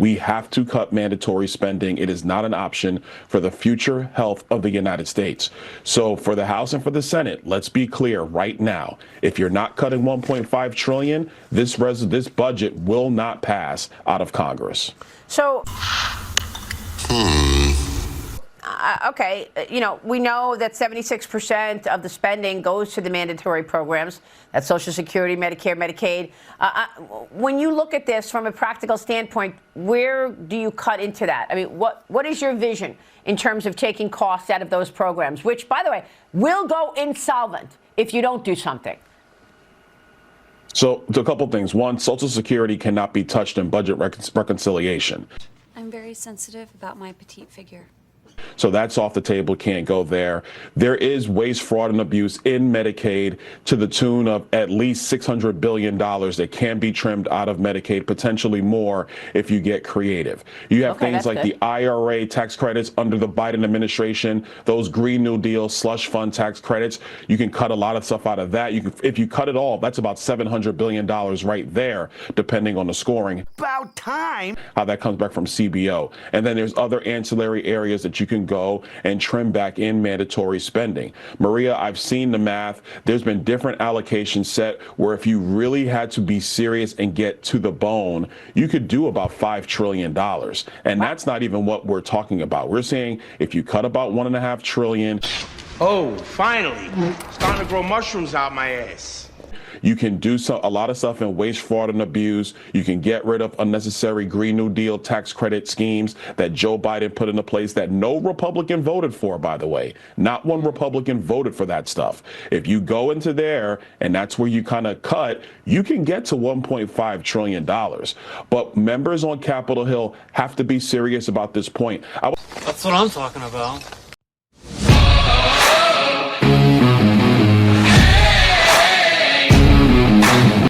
We have to cut mandatory spending. It is not an option for the future health of the United States. So for the House and for the Senate, let's be clear right now. If you're not cutting $1.5 trillion, this budget will not pass out of Congress. So, okay, we know that 76% of the spending goes to the mandatory programs. That's Social Security, Medicare, Medicaid. When you look at this from a practical standpoint, where do you cut into that? I mean, what is your vision in terms of taking costs out of those programs, which, by the way, will go insolvent if you don't do something? So a couple things. One, Social Security cannot be touched in budget reconciliation. I'm very sensitive about my petite figure. So that's off the table, can't go there. There is waste, fraud, and abuse in Medicaid to the tune of at least $600 billion that can be trimmed out of Medicaid, potentially more if you get creative. You have things like the IRA tax credits under the Biden administration, those Green New Deal slush fund tax credits. You can cut a lot of stuff out of that. If you cut it all, that's about $700 billion right there, depending on the scoring. About time. How that comes back from CBO. And then there's other ancillary areas that you can go and trim back in mandatory spending. Maria, I've seen the math. There's been different allocations set where if you really had to be serious and get to the bone, you could do about $5 trillion. And that's not even what we're talking about. We're saying if you cut about $1.5 trillion. Oh, finally. Starting to grow mushrooms out my ass. You can do a lot of stuff in waste, fraud, and abuse. You can get rid of unnecessary Green New Deal tax credit schemes that Joe Biden put into place that no Republican voted for, by the way. Not one Republican voted for that stuff. If you go into there and that's where you kind of cut, you can get to $1.5 trillion. But members on Capitol Hill have to be serious about this point. That's what I'm talking about.